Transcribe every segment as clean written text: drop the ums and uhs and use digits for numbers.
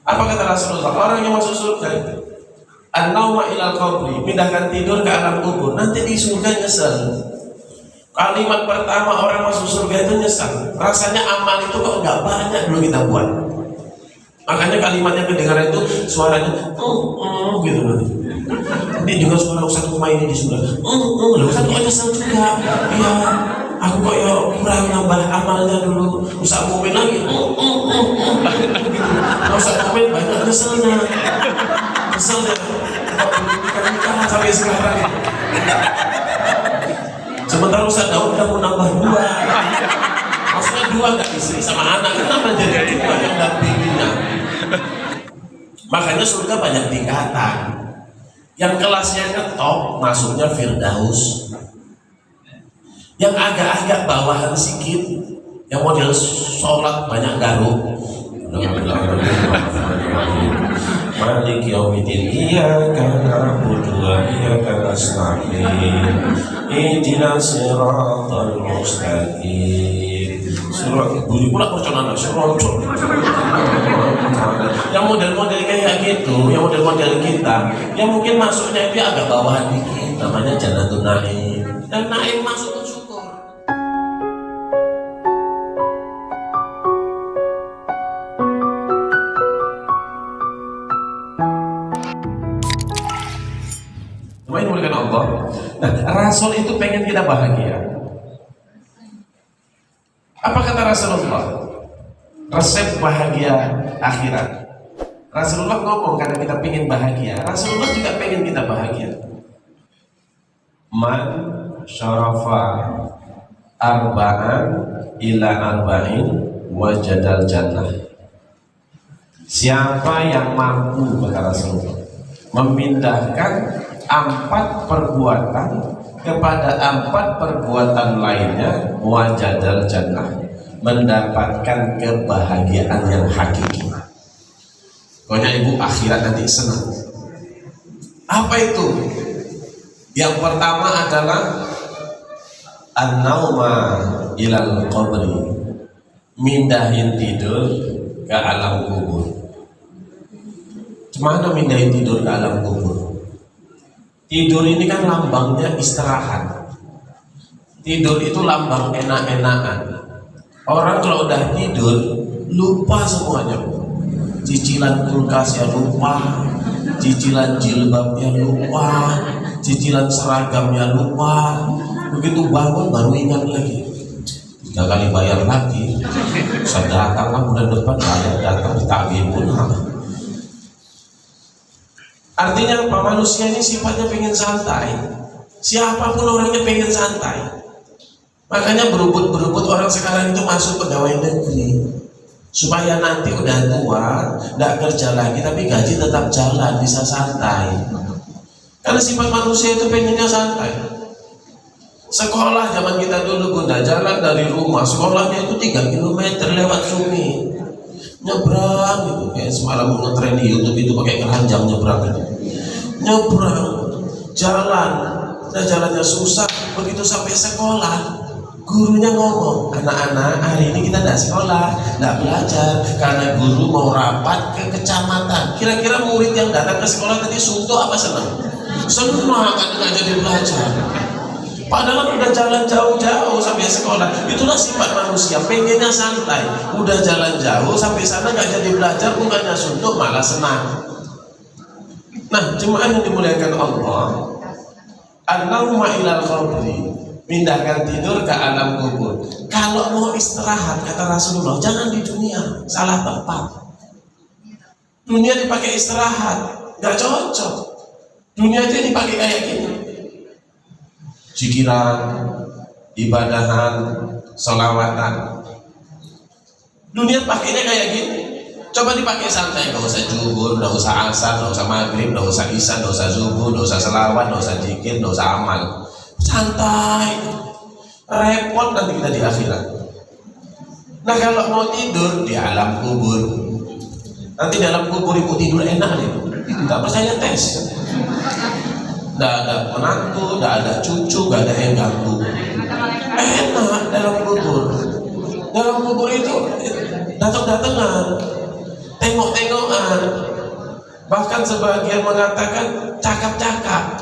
Apa kata Rasulullah? Orang yang masuk surga itu an-nauma ilal qabri, pindahkan tidur ke alam kubur, nanti di surga nyesel. Kalimat pertama orang masuk surga itu nyesal, rasanya amal itu kok nggak banyak dulu kita buat. Makanya kalimatnya kedengaran itu suaranya gitu nanti. Ini juga suara Ustaz Kuma ini di surga. Ustaz kok nyesel juga. Iya, aku kok ya kurang nambah amalnya dulu. Ustaz Mumin lagi. Ustaz Mumin banyak nyeselnya. Nyeselnya. Kok sampai sekarang. Sementara Ustaz Daud udah mau nambah 2. Maksudnya 2 gak istri sama anak, kenapa jadi 2 yang dampinginya? Makanya surga banyak tingkatan. Yang kelasnya ke top masuknya Firdaus. Yang agak-agak bawahan sedikit, yang model sholat banyak garuk. Malik yaumiddin iyyaka na'budu wa iyyaka nasta'in ihdinas siratal mustaqim. Surat bunyi pula perconan surat. Yang model-model kayak gitu, yang model-model kita, yang mungkin masuknya itu agak bawahan dikit, namanya Jannatun Naim. Dan Naim masuk syukur. Allah. Nah, Rasul itu pengen kita bahagia. Apa kata Rasulullah? Resep bahagia akhirat. Rasulullah ngomong karena kita pengen bahagia. Rasulullah juga pengen kita bahagia. Man syarafa arba'an ila arba'in wajadal jannah. Siapa yang mampu, kata Rasulullah, memindahkan 4 perbuatan kepada 4 perbuatan lainnya, wajadal jannah, mendapatkan kebahagiaan yang hakiki. Pokoknya ibu akhirat nanti senang. Apa itu? Yang pertama adalah an-nauma ilal qabri, mindahin tidur ke alam kubur. Gimana mindahin tidur ke alam kubur? Tidur ini kan lambangnya istirahat. Tidur itu lambang enak-enakan. Orang kalau udah tidur lupa semuanya. Cicilan kulkas ya lupa, cicilan jilbabnya lupa, cicilan seragamnya lupa. Begitu bangun baru ingat lagi. 3 kali bayar lagi. Saya datang bulan depan, bayar datang ditagih pun. Artinya apa? Manusia ini sifatnya pengen santai. Siapapun orangnya pengen santai. Makanya berebut-berebut orang sekarang itu masuk pegawai negeri, supaya nanti udah tua, nggak kerja lagi, tapi gaji tetap jalan, bisa santai. Karena sifat manusia itu pengennya santai. Sekolah zaman kita dulu, Bunda, jalan dari rumah, sekolahnya itu 3 km lewat sungai. Nyebrang gitu, kayak semalam ngetren di YouTube itu pakai keranjang nyebrang gitu. Nyebrang, jalan, nah jalannya susah. Begitu sampai sekolah, gurunya ngomong, anak-anak hari ini kita tidak sekolah, tidak belajar, karena guru mau rapat ke kecamatan. Kira-kira murid yang datang ke sekolah tadi suntuk apa senang? Senang, kan nggak jadi belajar. Padahal udah jalan jauh-jauh sampai sekolah. Itulah sifat manusia, pengennya santai. Udah jalan jauh sampai sana nggak jadi belajar, bukannya suntuk malah senang. Nah, jemaah yang dimuliakan Allah, an-nauma ilal qabri, pindahkan tidur ke alam kubur. Kalau mau istirahat, kata Rasulullah, jangan di dunia, salah tempat. Dunia dipakai istirahat, nggak cocok. Dunia itu dipakai kayak gini. Zikiran, ibadahan, sholawatan. Dunia pakainya kayak gini. Coba dipakai santai, nggak usah zuhur, nggak usah asar, nggak usah maghrib, nggak usah isya, nggak usah subuh, nggak usah selawat, nggak usah zikir, nggak usah amal. Santai. Repot nanti kita di akhirat. Nah kalau mau tidur di alam kubur, nanti dalam kubur ibu tidur enak nih. Nggak percaya tes. Nggak ada menantu, nggak ada cucu, nggak ada yang ganggu. Enak dalam kubur. Dalam kubur itu datang-datangan. tengok-tengokan. Bahkan sebagian mengatakan cakap-cakap.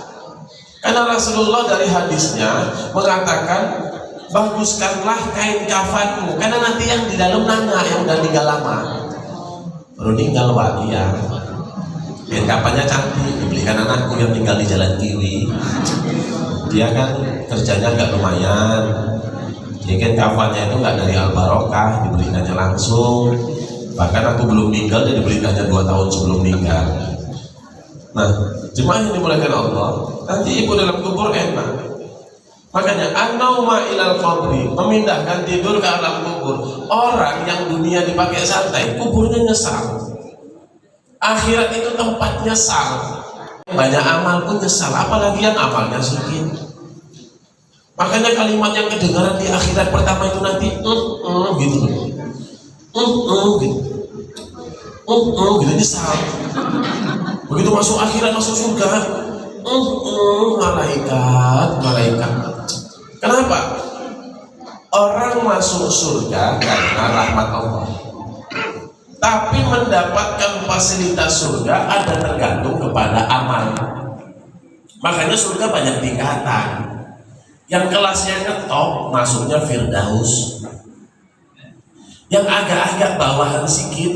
Karena Rasulullah dari hadisnya mengatakan, baguskanlah kain kafanmu, karena nanti yang di dalam nana yang udah tinggal lama. Baru tinggal Pak, iya. Kain kafannya cantik, dibelikan anakku yang tinggal di Jalan Kiwi. Dia kan kerjanya agak lumayan. Jadi kain kafannya itu nggak dari Al-Barokah, dibelikannya langsung. Bahkan aku belum meninggal, dia dibelikannya 2 tahun sebelum meninggal. Nah, jemaah yang dimuliakan Allah, nanti ibu dalam kubur enak. Makanya an-nauma ilal qabri, memindahkan tidur ke alam kubur. Orang yang dunia dipakai santai, kuburnya nyesal. Akhirat itu tempat nyesal. Banyak amal pun nyesal, apalagi yang amalnya sedikit. Makanya kalimat yang kedengaran di akhirat pertama itu nanti gitu. Gitu nyesal. Begitu masuk akhirat, masuk surga, malaikat. Kenapa? Orang masuk surga karena rahmat Allah. Tapi mendapatkan fasilitas surga ada tergantung kepada amal. Makanya surga banyak tingkatan. Yang kelasnya ngetop masuknya Firdaus. Yang agak-agak bawahan sedikit,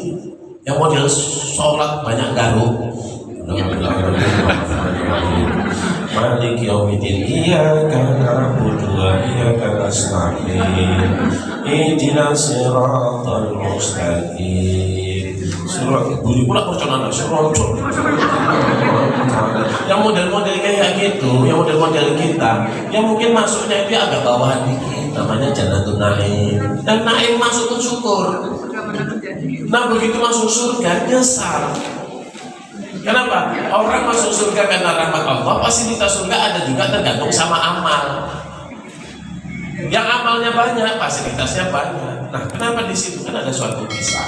yang model sholat banyak garuk. Malik yaumiddin iyyaka na'budu wa iyyaka nasta'in ihdinas siratal mustaqim. Surat bunyi pula perconaan surat. Yang model-model kayak gitu, yang model-model kita, yang mungkin masuknya itu agak bawahan dikit, namanya Jannatun Naim. Dan Naim masuk pun syukur. Nah begitu masuk surga nyesal. Kenapa? Orang masuk surga karena rahmat Allah, fasilitas surga ada juga tergantung sama amal. Yang amalnya banyak, fasilitasnya banyak. Nah, kenapa di situ kan ada suatu kisah.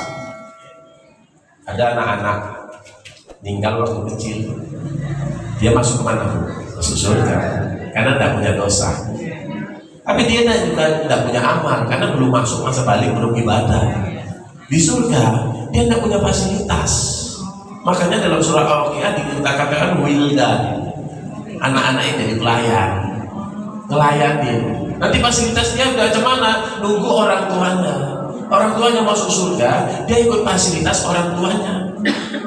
Ada anak-anak meninggal waktu kecil. Dia masuk kemana? Masuk surga, karena tidak punya dosa. Tapi dia juga tidak punya amal, karena belum masuk masa balik, belum ibadah. Di surga, dia tidak punya fasilitas. Makanya dalam surah Al-Waqiah dikatakan wildan, anak-anak yang jadi pelayan, ngelayanin. Nanti fasilitas dia udah cemana, nunggu orang tuanya. Orang tuanya masuk surga, dia ikut fasilitas orang tuanya.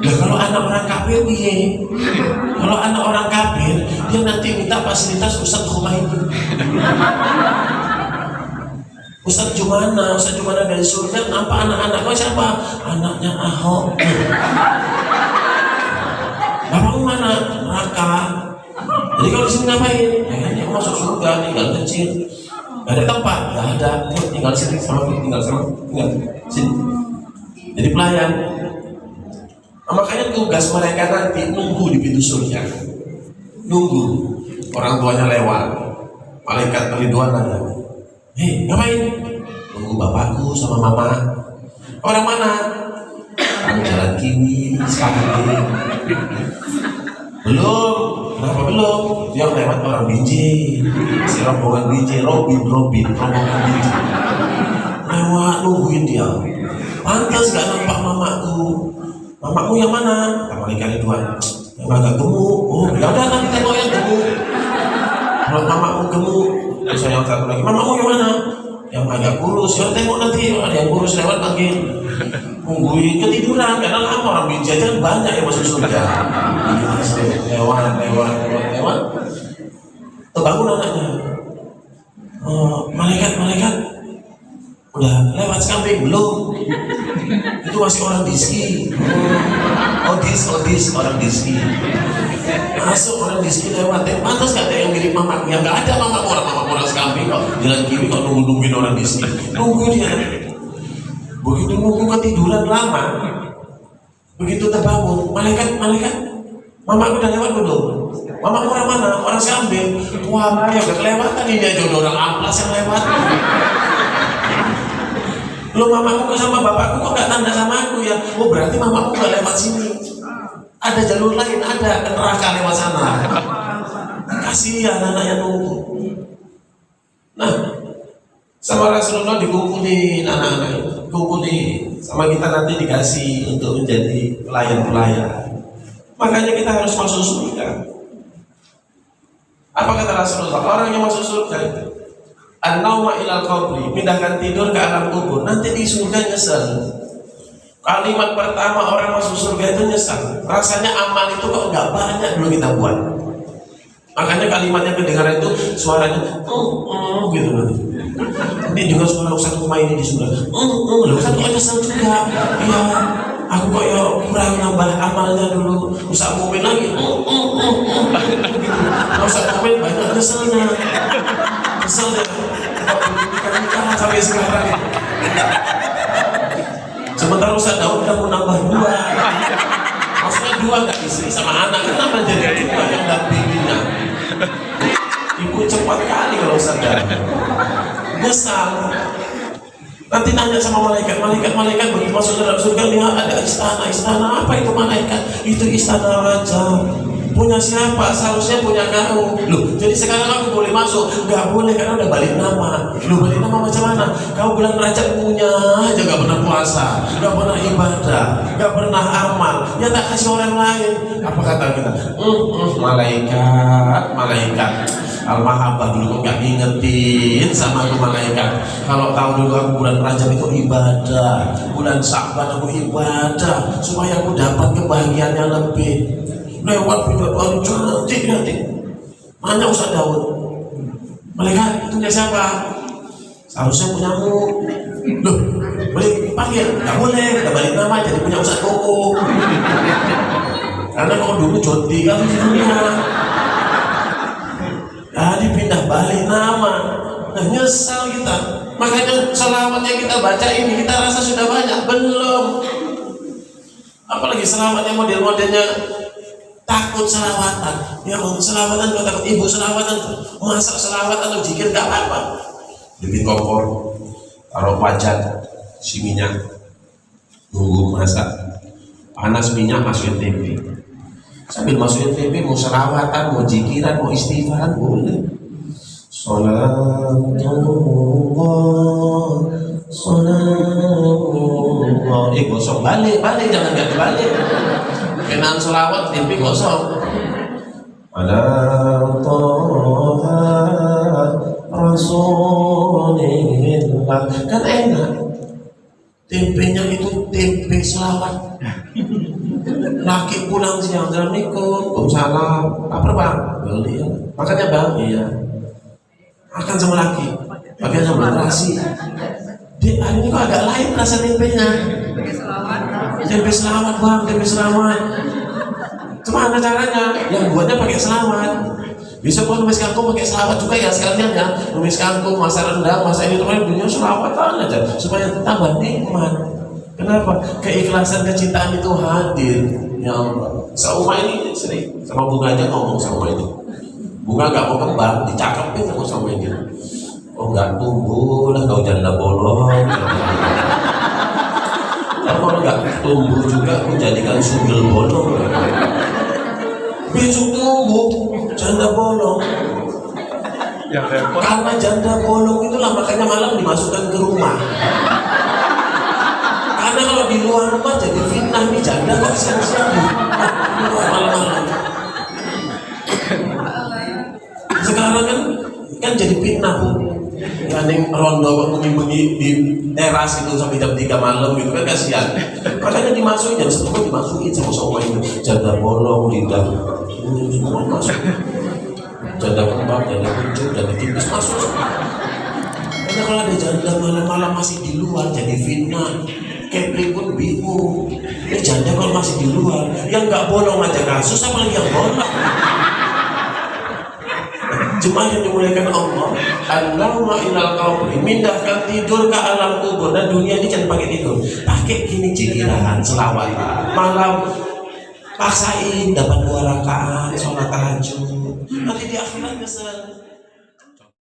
Ya kalau anak orang kafir piye? Kalau anak orang kafir, dia nanti minta fasilitas Ustadz Humaydi. Ustadz Jumana dari surga, apa anak-anak kau siapa? Anaknya Ahok. Bapakmu mana? Neraka. Jadi kalau di sini ngapain? Dia masuk surga, tinggal kecil. Gak ada tempat, gak ada. Tinggal sini tinggal sini. Jadi pelayan. Nah, makanya tugas mereka nanti nunggu di pintu surga. Nunggu orang tuanya lewat. Malaikat Ridwan nanya, hei, ngapain? Nunggu bapakku sama mama. Orang mana? Orang Jalan Kiwi, sekali. Belum. Kenapa belum? Dia lewat orang biji. Si rombongan biji, Robin, rombongan biji. Lewat nungguin dia. Pantas gak nampak mamaku. Mamaku yang mana? Malaikat Ridwan. Yang agak gemuk. Oh, ya udah nanti tengok yang gemuk. Kalau mamaku gemuk, terus yang satu lagi, mamaku yang mana? Yang agak kurus. Ya tengok nanti ada yang kurus lewat panggil. Nungguin ketiduran karena lama orang bijajan banyak yang masuk surga. Lewat. Terbangun anaknya. Malaikat udah lewat samping belum? Itu masih orang diski. Odis orang diski. Masuk orang diski lewat. Pantas gak ada yang mirip mama? Ya gak ada mama orang samping kok. Jalan Kiwi kok nungguin orang diski. Nunggu dia. Begitu nunggu ketiduran lama, begitu terbangun, malaikat, mamaku udah lewat belum? Mamaku orang mana? Orang samping. Wah, ya udah kelewatan ini aja udah orang amplas yang lewat. Lo mamaku sama bapakku kok gak tanda sama aku ya? Oh berarti mamaku gak lewat sini. Ada jalur lain, ada neraka lewat sana. Kasihan anak yang nunggu. Nah, sama Rasulullah dikumpulin anak-anak itu. dikumpulin sama kita nanti dikasih untuk menjadi pelayan-pelayan. Makanya kita harus masuk surga. Apa kata Rasulullah? Orang yang masuk surga itu an-nauma ilal qabri, pindahkan tidur ke alam kubur. Nanti di surga nyesel. Kalimat pertama orang masuk surga itu nyesel. Rasanya amal itu kok nggak banyak dulu kita buat. Makanya kalimatnya kedengaran itu suaranya gitu nanti. Ini juga suara Ustaz rumah ini di surga. Ustaz kok nyesel juga. Iya, aku kok ya kurang nambah amalnya dulu. Ustaz Mumin lagi. Ustaz Mumin banyak nyeselnya. Nyeselnya. Nikah sampai sekarang. Sementara Ustaz Daud udah mau nambah 2. Maksudnya 2 gak istri sama anak. Kenapa jadi 2 yang dampinginya? Ibu cepat kali kalau Ustaz Daud. Nyesal. Nanti nanya sama malaikat begitu masuk dalam surga, lihat ada istana. Apa itu malaikat? Itu istana raja. Punya siapa? Seharusnya punya kamu. Loh, jadi sekarang aku boleh masuk? Gak boleh karena udah balik nama. Loh, balik nama macam mana? Kamu bilang raja punya aja, gak pernah puasa, gak pernah ibadah, gak pernah amal. Ya tak kasih orang lain. Apa kata kita? Malaikat Al-Mahabbah dulu kok gak ngingetin sama aku malaikat. Kalau tahu dulu aku bulan Rajab itu ibadah, bulan Sya'ban aku ibadah, supaya aku dapat kebahagiaan yang lebih. Lewat bidadari cantik. Mana Ustaz Daud? Malaikat itu punya siapa? Seharusnya punyamu. Loh, boleh dipanggil? Gak boleh, udah balik nama jadi punya Ustaz Koko. Karena kalau dulu Jodi kan di dunia. Jadi pindah balik nama. Nah, nyesal kita. Makanya selawat yang kita baca ini kita rasa sudah banyak, belum. Apalagi selawat yang model-modelnya takut selawatan. Ya Allah, selawatan kok takut. Ibu selawatan, masak selawatan atau zikir gak apa-apa. Bikin kompor, taruh wajan, si minyak, nunggu masak, panas minyak, masukin tempe. Sambil masukin tempe mau selawatan, mau zikiran, mau istighfaran boleh. Salatullah. Gosok balik, jangan gak balik. Kenaan selawat tempe gosok. Ada Toha Rasulillah. Kan enak. Tempenya itu tempe selawat. Laki pulang siang dalam ikut, salam, lapar bang, beli ya. Makanya bang, iya. Makan sama laki, bagian sama nasi. Di hari ini kok agak lain rasa tempenya. Tempe selawat bang, tempe selawat. Gimana caranya? Yang buatnya pakai selawat. Bisa kok numis kangkung pakai selawat juga ya sekalian ya. Numis kangkung, masak rendang, masak ini teman punya selawatan aja supaya tambah nikmat. Kenapa? Keikhlasan, kecintaan itu hadir. Ya Allah. Seumah ini sering sama bunga aja ngomong sama ini. Bunga gak mau kembang, dicakepin sama ini. Oh gak tumbuh lah kau janda bolong. Kalau nggak tumbuh juga aku jadikan sundel bolong. Besok tumbuh janda bolong. Karena janda bolong itulah makanya malam dimasukkan ke rumah. Karena kalau di luar rumah jadi fitnah nih janda kok siang-siang di luar malam-malam. Sekarang kan jadi fitnah Bu. Yang rondo kok bunyi-bunyi di teras itu sampai jam 3 malam gitu kan kasihan. Makanya dimasukin jam 10 dimasukin sama itu. Janda bolong, lidah semua masuk. Janda kembang, janda kucing, janda tipis masuk. Karena kalau ada janda malam-malam masih di luar jadi fitnah. Kepri pun bingung. Janda kalau masih di luar, yang nggak bolong aja kasus apalagi yang bolong. Jemaah yang dimuliakan Allah, Allahumma ilal qabri, mindahkan tidur ke alam kubur. Dan dunia ini jangan pakai tidur, pakai gini zikiran, selawat malam, paksain dapat 2 rakaat sholat tahajud. Nanti di akhirat kesel.